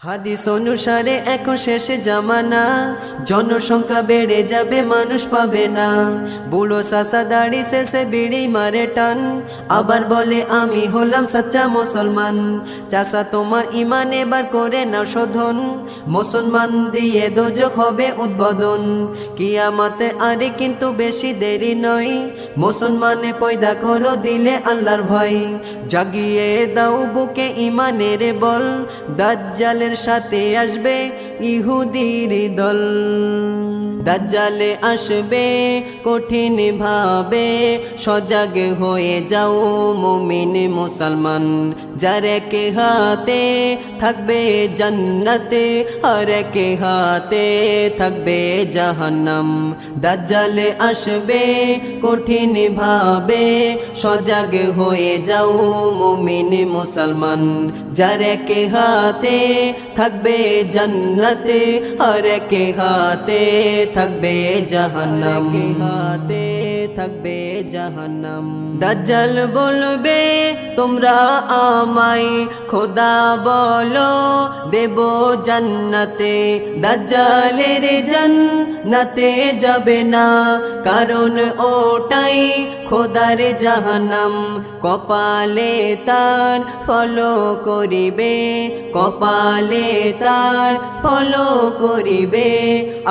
হাদিস অনুসারে এখন শেষে জামানা, জনসংখ্যা বেড়ে যাবে মানুষ পাবে না। বুড়ো সাসা দাড়ি শেষে বিড়ি মারে টান, আবার বলে আমি হলাম সাচ্চা মুসলমান। চাষা তোমার ইমান এবার করে না শোধন, মুসলমান দিয়ে দোজখ হবে উদ্বোধন। কিয়ামতে আরে কিন্তু বেশি দেরি নয়, মুসলমানে পয়দা করো দিলে আল্লাহর ভয়। জাগিয়ে দাও বুকে ইমানের বল, দাজ্জালের সাথে আসবে ইহুদির দল। দাজ্জালে আসবে কঠিন ভাবে, সজাগ হয়ে যাও মুমিন মুসলমান। যার এক হাতে থাকবে জান্নাতে, আর এক হাতে থাকবে জাহান্নাম। দাজ্জালে আসবে কঠিন ভাবে, সজাগ হয়ে যাও মুমিন মুসলমান। যার এক হাতে থাকবে জান্নাতে, আর এক হাতে থাকবে জাহান্নাম। হাতে থাকবে জাহান্নাম। দাজ্জাল বলবে তোমরা আমায় খোদা বলো, দেব জান্নাতে। দাজ্জালের জান্নাতে যাবে না, কারণ ওটাই খোদার জাহান্নাম। কপালে তার ফলো করিবে, কপালে তার ফলো করিবে,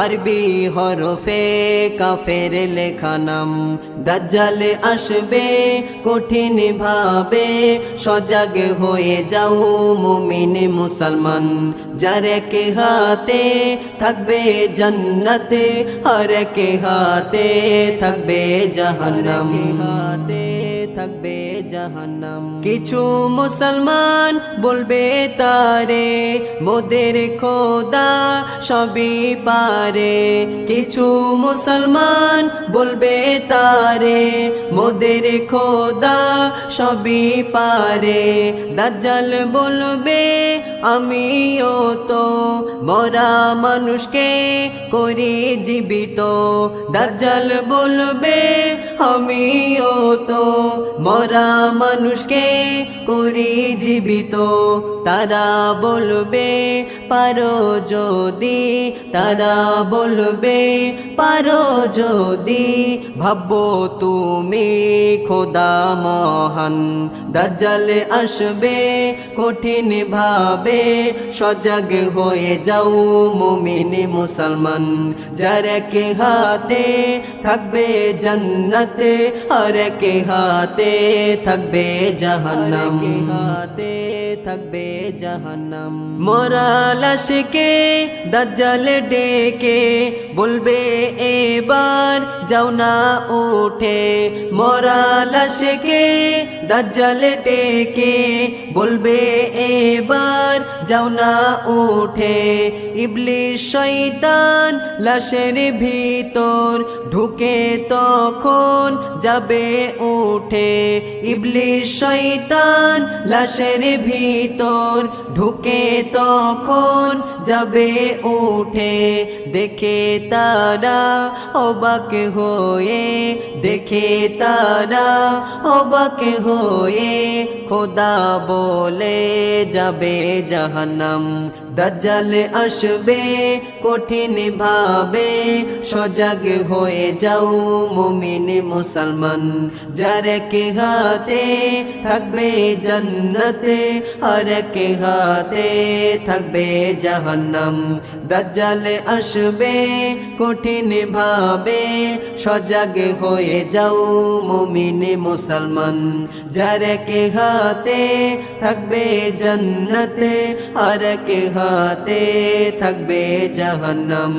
আরবি হরফে কাফের লেখা নাম। দাজ্জালে আসবে কঠিন ভাবে, সজাগ হয়ে যাও মুমিন মুসলমান। যার এক হাতে থাকবে জান্নাতে, আর এক হাতে থাকবে জাহান্নাম। হাতে থাকবে জাহান্নাম। কিছু মুসলমান বলবে তারে মোদের খোদা সবই পারে। কিছু মুসলমান বলবে তারে মোদের খোদা সবই পারে। দাজ্জাল বলবে আমিও তো মরা মানুষকে করি জীবিত। দাজ্জাল বলবে আমিও তো মরা মানুষকে করি জীবিত। তারা বলবে পারো যদি, তারা বলবে পারো যদি, ভাবো তুমি খোদা মহান। দাজ্জালে আসবে কঠিন ভাবে, সজাগ হয়ে যাও মুমিন মুসলমান। যার এক হাতে থাকবে জান্নাতে, আর এক হাতে থাকবে জাহান্নাম। হাতে থাকবে জাহান্নাম। মরা লাশকে দাজ্জাল ডেকে বলবে এবার যাও না উঠে। মরা লাশকে দাজ্জাল ডেকে বলবে এবার যাও না উঠে। ইবলিস শয়তান লাশের ভিতর ঢুকে তখন যাবে উঠে। ইবলিস শয়তান লাশের ভিতর ঢুকে তখন যাবে উঠে। দেখে তারা অবাক হয়ে, দেখে তারা অবাক হয়ে, খোদা বলে যাবে জাহান্নাম। দাজ্জাল আসবে কঠিন ভাবে, সজাগ হয়ে যাও মুমিন মুসলমান। যার এক হাতে থাকবে জান্নাতে, আর এক হাতে থাকবে জাহান্নাম। দাজ্জাল আসবে কঠিন ভাবে, সজাগ হয়ে যাও মুমিন মুসলমান। যার এক হাতে থাকবে জান্নাতে, আর এক হাতে থাকবে জাহান্নাম।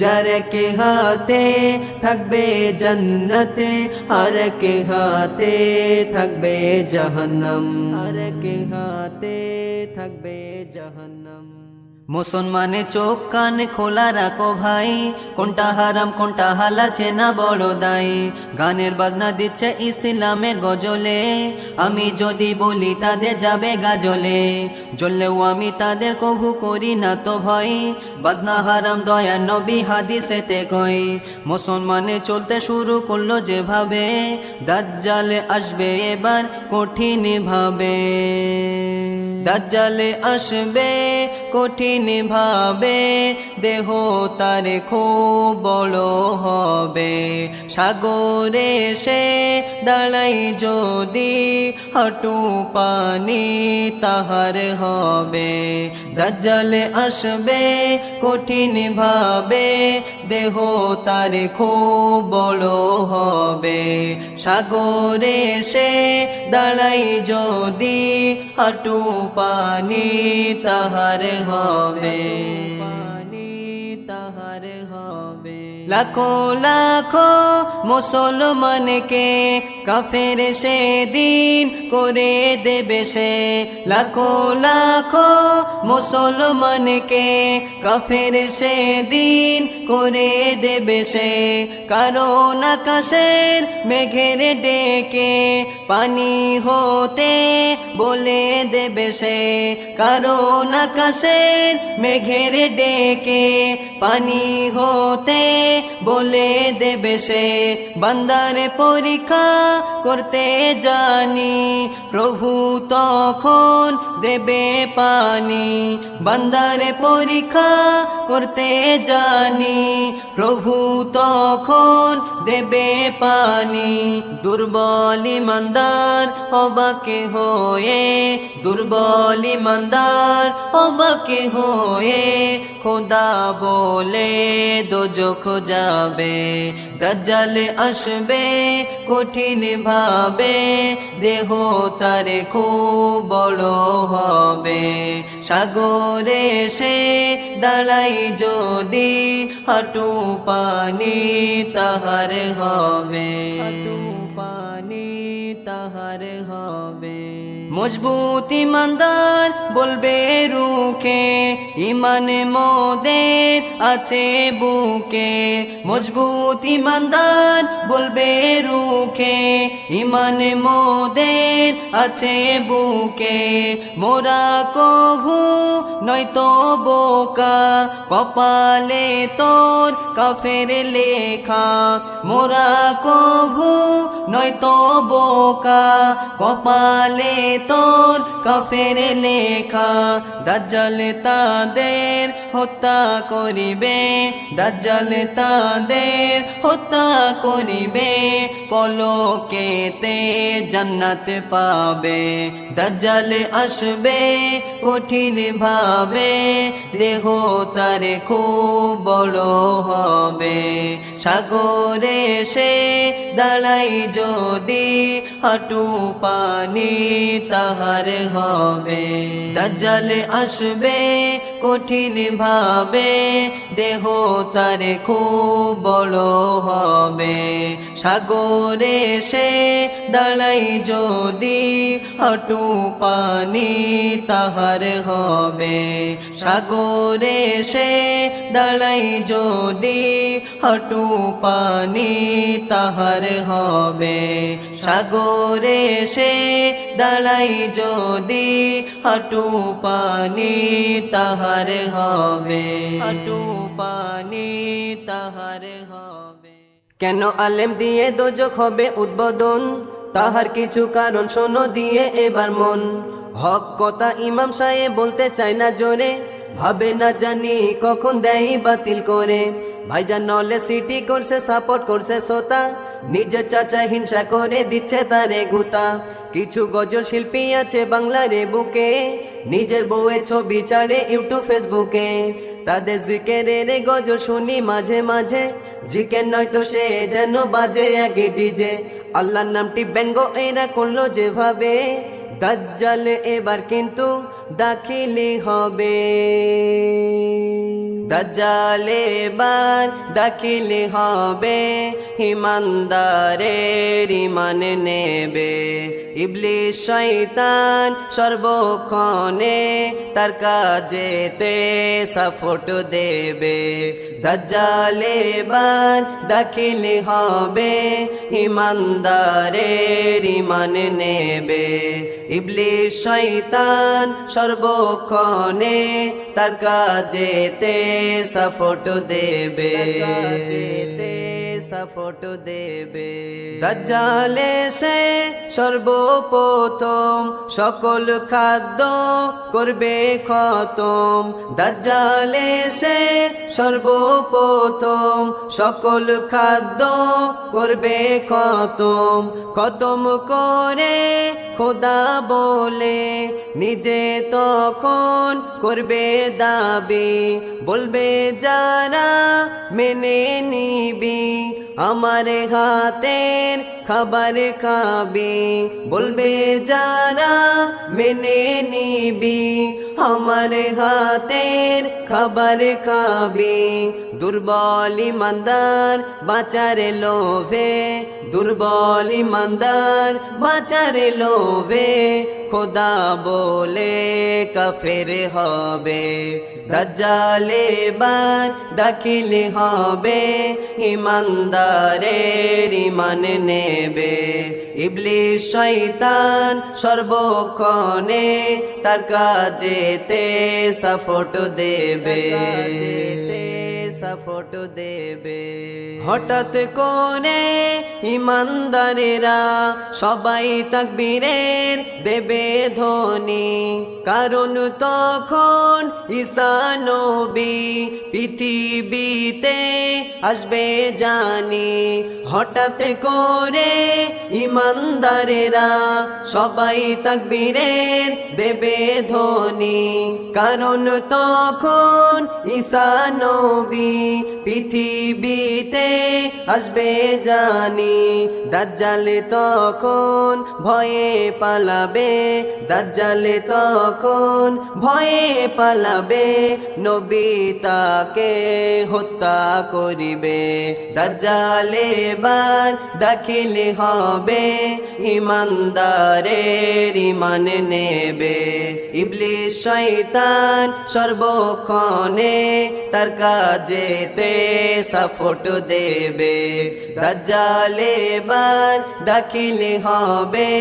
যার এক হাতে থাকবে জান্নাতে, আর এক হাতে থাকবে জাহান্নাম। আর এক হাতে থাকবে জাহান্নাম। মুসলমানে চোখ কান খোলা রাখো ভাই, কোনটা হারাম কোনটা হালাল চেনা বড় দায়। গানের বাজনা দিচ্ছে ইসলামের গজলে, আমি যদি বলি তাদের যাবে গাজলে। জ্বললেও আমি তাদের কভু করি না তো ভয়, বাজনা হারাম দয়ার নবী হাদিসেতে কয়। মুসলমানে চলতে শুরু করলো যেভাবে, দাজ্জাল আসবে এবার কঠিন ভাবে। দাজ্জাল আসবে কঠিন ভাবে, দেহ তার খুব বড় হবে। সাগরে সে দাঁড়াই যদি, হাঁটু পানি তাহার হবে। দাজ্জাল আসবে কঠিন ভাবে, দেহ তার খুব বড় হবে। সাগরে সে দাঁড়াই যদি, হাঁটু পানি তাহার হবে। লাখো লাখো মুসলমানকে কাফের সেদিন করে দেবে সে। লাখো লাখো মুসলমানকে কাফের সেদিন করে দেবে সে। কারণ আকাশের মেঘের ডেকে পানি হতে বলে দেবে সে। কারণ আকাশের মেঘের ডেকে পানি হতে বলে দেবে সে। বান্দার পরীক্ষা করতে জানি, প্রভু তখন দেবে পানি। বান্দার পরীক্ষা করতে জানি, প্রভু তখন দেবে পানি। দুর্বল ইমানদার অবাকে হয়ে, দুর্বল ইমানদার অবাকে হয়ে, খোদা বলে দোজখ যাবে। দাজ্জাল আসবে কঠিন ভাবে, দেহ তার খুব বড় হবে। সাগরে সে দাঁড়াই যদি, হাঁটু পানি তাহার হবে। হাঁটু পানি তাহার হবে। মজবুত ইমানদার বলবে রুখে, ইমান মোদের আছে বুকে। মজবুত ইমানদার বলবে রুখে, ইমান মোদের আছে বুকে। মোরা কভু নয়তো বোকা, কপালে তোর কাফের লেখা। মোরা কভু নয়তো বোকা, কপালে তোর কাফের লেখা। দাজ্জাল তাদের হত্যা করিবে, দাজ্জাল তাদের হত্যা করিবে। পলকেতে জান্নাত পাবে। দাজ্জাল আসবে কঠিন ভাবে, দেহ তার খুব বড় হবে। সাগরে সে দাঁড়াই যদি, হাঁটু পানি তাহার হবে। দাজ্জাল আসবে কঠিন ভাবে, দেহ তার খুব বড় হবে। সাগরে সে দাঁড়াই যদি, হাঁটু পানি তাহার হবে। সাগরে সে দাঁড়াই যদি, হাঁটু পানি তাহার হবে। সাগরে সে দাঁড়াই যদি, হাঁটু পানি তাহার হবে। হাঁটু পানি তাহার হবে। কেন আলেম দিয়ে দোজখ হবে উদ্বোধন, তাহার কিছু কারণ শোনো দিয়ে এবার মন। হক কথা ইমাম সাহেব বলতে চায় না জোরে, ভাবে না জানি কখন দেয় বাতিল করে। ভাইজান নলে সিটি করছে সাপোর্ট করছে শ্রোতা, নিজের চাচা হিংসা করে দিচ্ছে তারে গুতা। কিছু গজল শিল্পী আছে বাংলারে বুকে, নিজের বউয়ের ছবি ছাড়ে ইউটিউব ফেসবুকে। তাদের জিকেরের গজল শুনি মাঝে মাঝে, জিকের নয়তো সে যেন বাজে আগে ডিজে। আল্লাহর নামটি ব্যঙ্গ এরা করলো যেভাবে, দাজ্জাল এবার কিন্তু দাখিলি হবে। দাজ্জাল এবার দাখিলি হবে, ইমানদারের ইমান নেবে। ইবলিস শয়তান সর্বক্ষণে তার কাজেতে সাপোর্ট দেবে। দাজ্জাল এবার দাখিলি হবে, ইমানদারের ইমান নেবে। ইবলিস শয়তান সর্বক্ষণে তার কাজেতে সাপোর্ট দেবে। সাপোর্ট দেবে। দাজ্জাল এসে সর্বপ্রথম সকল খাদ্য করবে খতম। দাজ্জাল এসে সর্বপ্রথম সকল খাদ্য করবে খতম। খতম করে খোদা বলে নিজে তখন করবে দাবি, বলবে যারা মেনে নিবি আমার হাতের খাবার খাবি। বলবে যারা মেনে নিবি আমার হাতের খাবার খাবি। দুর্বল ইমানদার বাঁচার লোভে, দুর্বল ইমানদার বাঁচার লোভে খোদা বলে কাফের হবে। দাজ্জাল এবার দাখিল হবে ইমানদারের ইমান নেবে। ইবলিস শয়তান সর্বক্ষণে তার কাজেতে সাপোর্ট দেবে, সাপোর্ট দেবে। হঠাৎ করে ইমানদারেরা সবাই তাকবীরের দেবে ধ্বনি, কারণ তখন ঈসা নবী পৃথিবীতে আসবে জানি। হঠাৎ করে ইমানদারেরা সবাই তাকবীরের দেবে ধ্বনি, কারণ তখন ঈসা নবী পৃথিবীতে আসবে জানি। দাজ্জাল তখন ভয়ে পালাবে, দাজ্জাল তখন ভয়ে পালাবে, নবী তাকে হত্যা করিবে। দাজ্জাল এবার দাখিল হবে ইমানদারের ইমান নেবে। ইবলিস শয়তান সর্বক্ষণে তার কাজেতে সাপোর্ট দেবে। দাজ্জাল এবার দাখিল হবে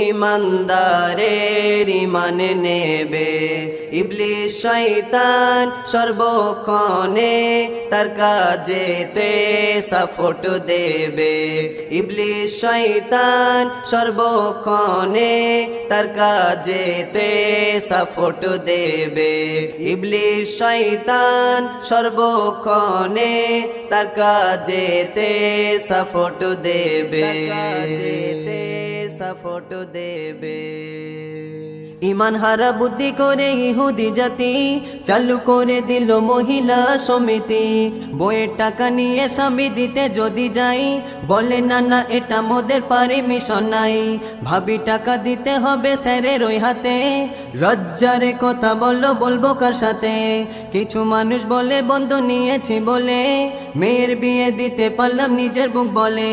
ইমানদারের ইমান নেবে। ইবলিস শয়তান সর্বক্ষণে তার কাজেতে সাপোর্ট দেবে। ইবলিস শয়তান সর্বক্ষণে তার কাজেতে সাপোর্ট দেবে। ইবলিস শয়তান সর্বক্ষণে তার কাজেতে সাপোর্ট দেবে, সাপোর্ট দেবে। ইমান হারা বুদ্ধি করে ইহুদি জাতি চালু করে দিল মহিলা সমিতি। বইয়ের টাকা নিয়ে স্বামী দিতে যদি যাই, বলে না না এটা মোদের পারমিশন নাই। ভাবি টাকা দিতে হবে স্যারের ওই হাতে, লজ্জার কথা বলবো কার সাথে। কিছু মানুষ বলে বন্ধ নিয়েছি বলে মেয়ের বিয়ে দিতে পারলাম নিজের বুক বলে।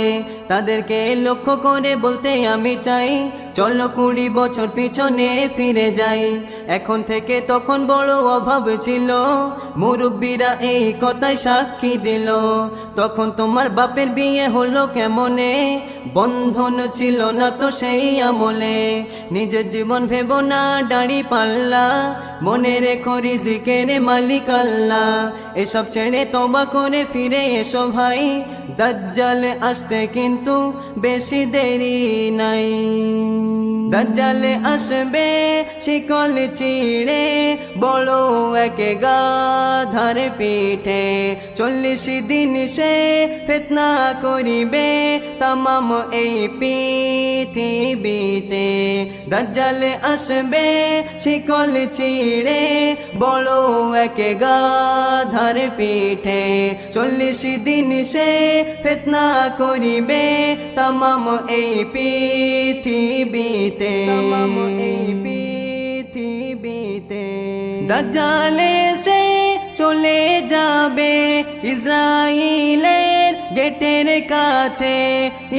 তাদেরকে লক্ষ্য করে বলতে আমি চাই, চলো 20 বছর পিছনে ফিরে যাই। এখন থেকে তখন বড় অভাব ছিল, মুরব্বীরা এই কথায় সাক্ষী দিল। তখন তোমার বাপের বিয়ে হলো কেমনে, বন্ধন ছিল না তো সেই আমলে। নিজের জীবন ভেবো না দাড়ি পাল্লা, মনে রেখো রিজিকের মালিক আল্লাহ। এসব ছেড়ে তওবা করে ফিরে এসো ভাই, দাজ্জাল আসতে কিন্তু বেশি দেরি নাই। দাজ্জাল আসবে শিকল ছিঁড়ে, বড় এক গাধার পিঠে। 40 দিন সে ফিতনা করিবে তামাম এই পৃথিবীতে। দাজ্জাল আসবে শিকল ছিঁড়ে, বড় এক গাধার পিঠে। 40 দিন সে ফিতনা করিবে তামাম এই পৃথিবীতে, তামাম এই পৃথিবীতে। দাজ্জাল এসে চলে যাবে ইসরাইলের গেটের কাছে।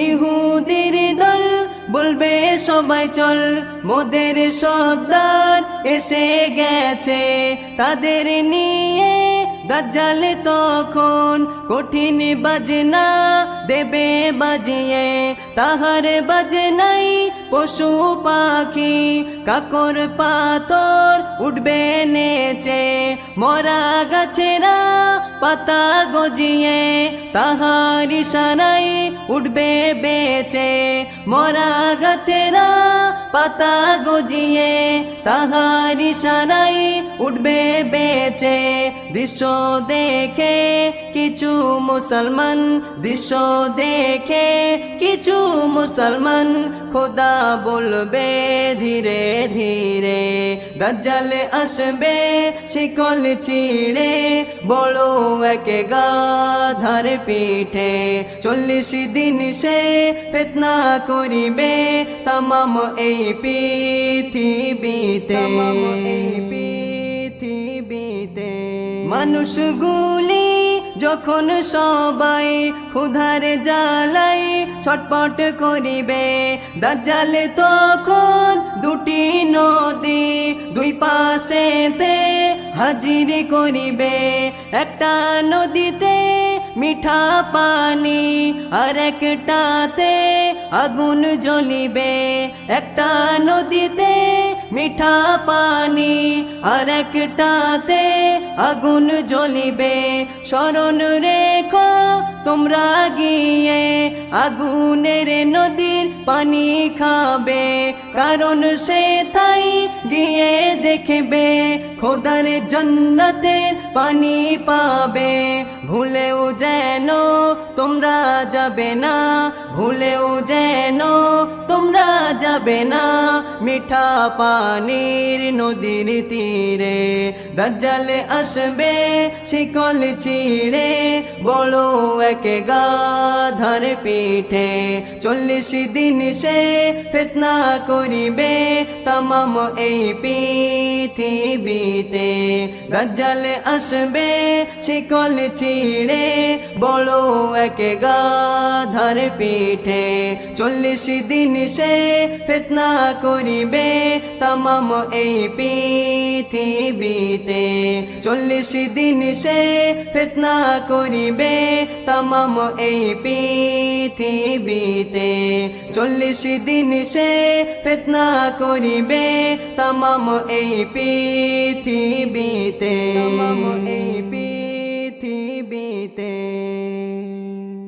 ইহুদির দল বলবে সবাই চল, মোদের সর্দার এসে গেছে। তাদের নিয়ে দাজ্জাল তখন কঠিন বাজনা দেবে বাজিয়ে। তাহার বাজনাই পশু পাখি কাকর পাথর উঠবে নেচে, মরা গাছেরা পাতা গজিয়ে তাহার ইশারায় উঠবে বেঁচে, মরা গাছেরা পাতা গজিয়ে তাহার ইশারায় উঠবে বেঁচে। দৃশ্য দেখে কিছু মুসলমান, দৃশ্য দেখে কিছু মুসলমান খোদা বলবে ধীরে ধীরে, দাজ্জাল আসবে শিকল ছিঁড়ে বড় এক গাধার পিঠে। 40 দিন সে ফিতনা করিবে তামাম এই পৃথিবীতে, মানুষগুলি যখন সবাই ক্ষুধার জ্বালাই ছটপট করিবে, দাজ্জাল তখন দুটি নদী দুই পাশেতে হাজির করিবে। একটা নদীতে মিঠা পানি আর একটাতে আগুন জ্বলিবে, একটা নদীতে মিঠা পানি আর একটাতে আগুন জ্বলিবে। স্মরণ রেখো তোমরা গিয়ে আগুনের নদীর পানি খাবে, কারণ সে তাই গিয়ে দেখবে খোদার জান্নাতের পানি পাবে। ভুলেও যেন তোমরা যাবে না, ভুলেও যেন তোমরা যাবে না মিঠা পানির নদীর তীরে। দাজ্জাল আসবে শিকল ছিঁড়ে বড় এক গাধার পিঠে, 40 দিন সে ফিতনা করিবে তামাম এই পৃথিবীতে। দাজ্জাল আসবে শিকল ছিঁড়ে বড় এক গাধার পিঠে, 40 দিন সে ফিতনা করিবে তামাম এই পৃথিবীতে। 40 দিন সে ফিতনা করিবে তামাম এই পৃথিবীতে, 40 দিন সে ফিতনা করিবে তামাম এই পৃথিবীতে।